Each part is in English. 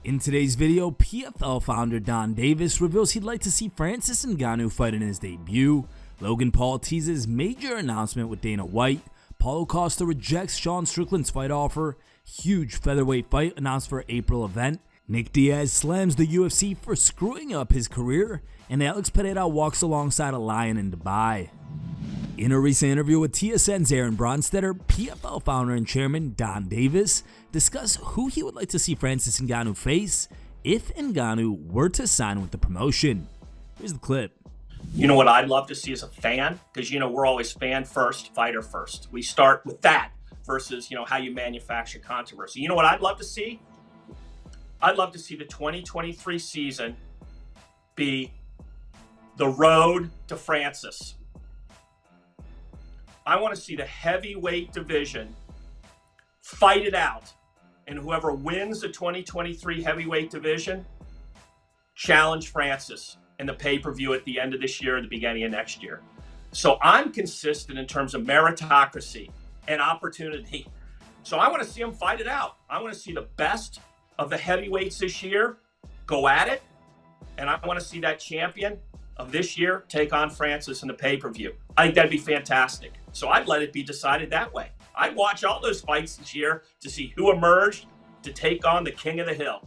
In today's video, PFL founder Donn Davis reveals he'd like to see Francis Ngannou fight in his debut. Logan Paul teases major announcement with Dana White. Paulo Costa rejects Sean Strickland's fight offer. Huge featherweight fight announced for April event. Diaz slams the UFC for screwing up his career. And Alex Pereira walks alongside a lion in Dubai. In a recent interview with TSN's Aaron Bronstetter, PFL founder and chairman Donn Davis discussed who he would like to see Francis Ngannou face if Ngannou were to sign with the promotion. Here's the clip. You know what I'd love to see as a fan? Because, we're always fan first, fighter first. We start with that versus, how you manufacture controversy. You know what I'd love to see? I'd love to see the 2023 season be the road to Francis. I want to see the heavyweight division fight it out, and whoever wins the 2023 heavyweight division challenge Francis in the pay-per-view at the end of this year or the beginning of next year. So I'm consistent in terms of meritocracy and opportunity. So I want to see them fight it out. I want to see the best of the heavyweights this year go at it, and I want to see that champion of this year take on Francis in the pay-per-view. I think that'd be fantastic. So I'd let it be decided that way. I'd watch all those fights this year to see who emerged to take on the king of the hill.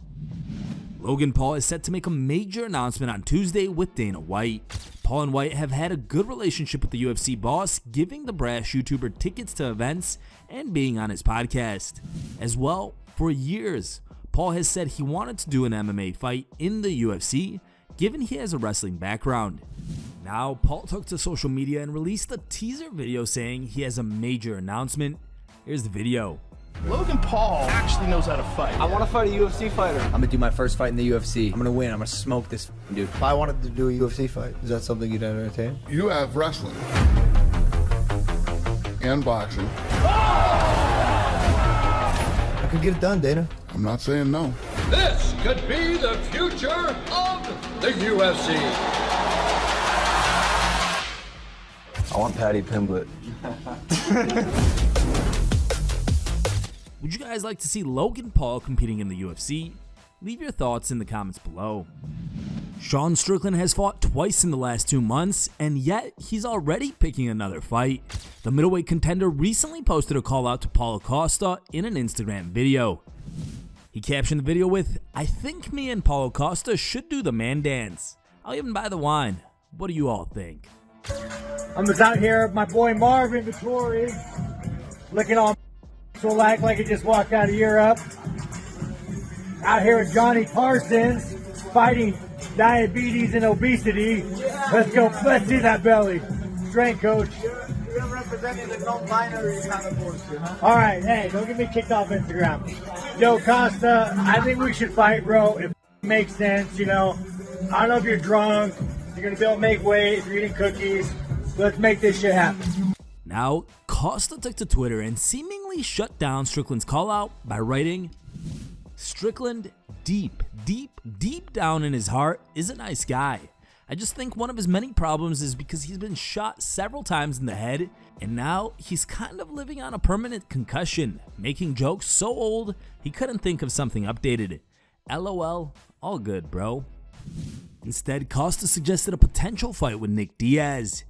Logan Paul is set to make a major announcement on Tuesday with Dana White. Paul and White have had a good relationship with the UFC boss, giving the brash YouTuber tickets to events and being on his podcast. As well, for years, Paul has said he wanted to do an MMA fight in the UFC, given he has a wrestling background. Now, Paul took to social media and released a teaser video saying he has a major announcement. Here's the video. Logan Paul actually knows how to fight. I want to fight a UFC fighter. I'm gonna do my first fight in the UFC. I'm gonna win. I'm gonna smoke this dude. If I wanted to do a UFC fight, is that something you'd entertain? You have wrestling and boxing. I could get it done, Dana. I'm not saying no. This could be the future of the UFC. I want Patty Pimblett. Would you guys like to see Logan Paul competing in the UFC? Leave your thoughts in the comments below. Sean Strickland has fought twice in the last 2 months, and yet he's already picking another fight. The middleweight contender recently posted a call out to Paulo Costa in an Instagram video. He captioned the video with, "I think me and Paulo Costa should do the man dance. I'll even buy the wine. What do you all think?" I'm just out here with my boy Marvin Vittori, looking all so like he just walked out of Europe. Out here with Johnny Parsons, fighting diabetes and obesity. Let's go, let's see that belly. Strength coach. You're representing the non-binary kind of bullshit, huh? All right, hey, don't get me kicked off Instagram. Yo, Costa, I think we should fight, bro. If it makes sense, I don't know if you're drunk, you're gonna be able to make weight, if you're eating cookies. Let's make this shit happen. Now, Costa took to Twitter and seemingly shut down Strickland's call out by writing, "Strickland, deep down in his heart, is a nice guy. I just think one of his many problems is because he's been shot several times in the head, and now he's kind of living on a permanent concussion, making jokes so old he couldn't think of something updated. LOL, all good, bro." Instead, Costa suggested a potential fight with Diaz.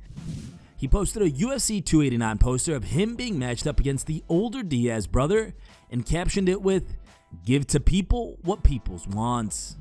He posted a UFC 289 poster of him being matched up against the older Diaz brother and captioned it with, "Give to people what peoples wants."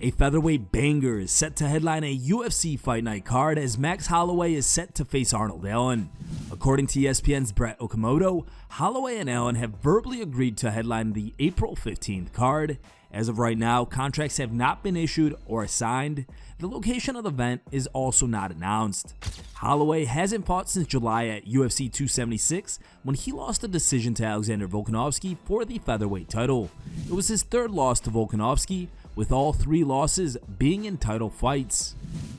A featherweight banger is set to headline a UFC Fight Night card as Max Holloway is set to face Arnold Allen. According to ESPN's Brett Okamoto, Holloway and Allen have verbally agreed to headline the April 15th card. As of right now, contracts have not been issued or signed. The location of the event is also not announced. Holloway hasn't fought since July at UFC 276 when he lost a decision to Alexander Volkanovski for the featherweight title. It was his third loss to Volkanovski, with all 3 losses being in title fights.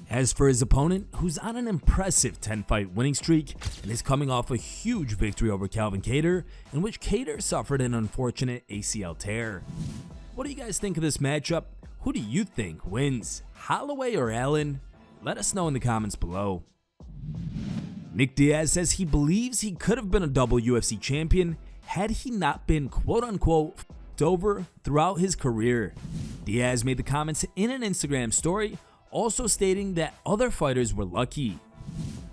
As for his opponent, who's on an impressive 10-fight winning streak and is coming off a huge victory over Calvin Kattar, in which Kattar suffered an unfortunate ACL tear. What do you guys think of this matchup? Who do you think wins, Holloway or Allen? Let us know in the comments below. Diaz says he believes he could have been a double UFC champion had he not been quote-unquote over throughout his career. Diaz made the comments in an Instagram story, also stating that other fighters were lucky.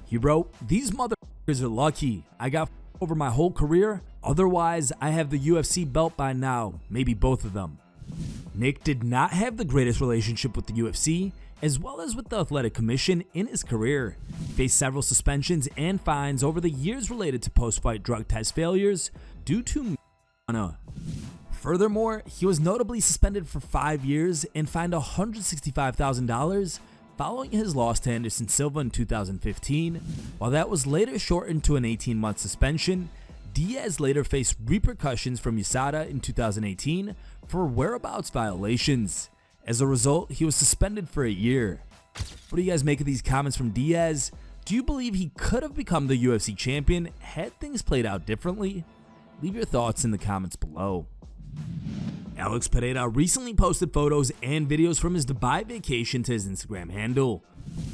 He wrote, "These motherfuckers are lucky. I got over my whole career. Otherwise, I have the UFC belt by now, maybe both of them." Nick did not have the greatest relationship with the UFC, as well as with the Athletic Commission in his career. He faced several suspensions and fines over the years related to post-fight drug test failures due to marijuana. Furthermore, he was notably suspended for 5 years and fined $165,000 following his loss to Anderson Silva in 2015. While that was later shortened to an 18-month suspension, Diaz later faced repercussions from USADA in 2018 for whereabouts violations. As a result, he was suspended for a year. What do you guys make of these comments from Diaz? Do you believe he could have become the UFC champion had things played out differently? Leave your thoughts in the comments below. Alex Pereira recently posted photos and videos from his Dubai vacation to his Instagram handle.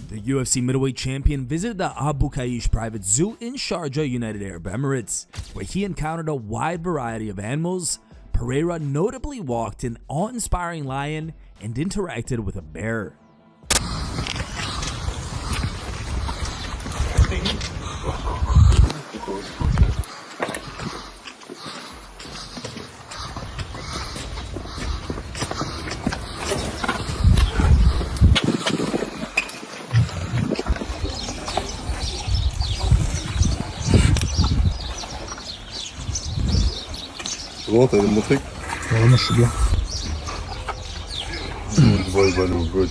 The UFC middleweight champion visited the Abu Qaish private zoo in Sharjah, United Arab Emirates, where he encountered a wide variety of animals. Pereira notably walked an awe-inspiring lion and interacted with a bear. Bon, t'allais me montrer? Ouais, moi je suis bien. Je vois le ballon, good.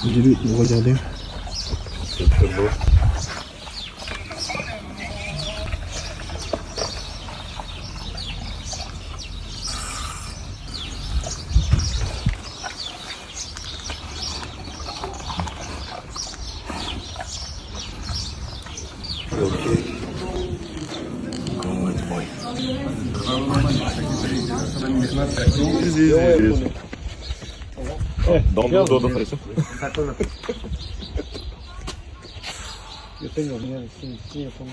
Dis-lui, regardez. C'est très beau. Ok. ¿Dónde aparece? Yo tengo miedo, sí, yo pongo.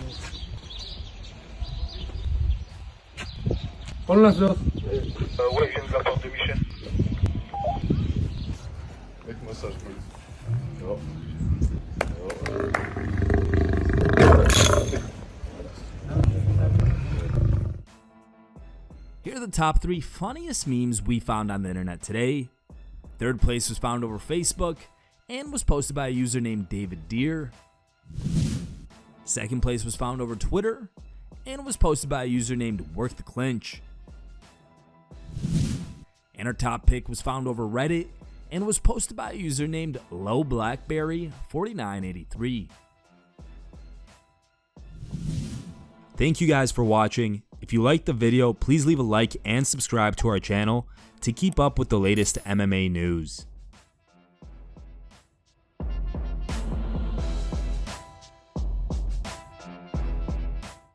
Pon las dos. Ouais, vient de la part de Michel. Avec-moi ça, je peux. Here are the top 3 funniest memes we found on the internet today. Third place was found over Facebook and was posted by a user named David Deer. Second place was found over Twitter and was posted by a user named Work the Clinch. And our top pick was found over Reddit and was posted by a user named LowBlackberry4983. Thank you guys for watching. If you liked the video, please leave a like and subscribe to our channel to keep up with the latest MMA news.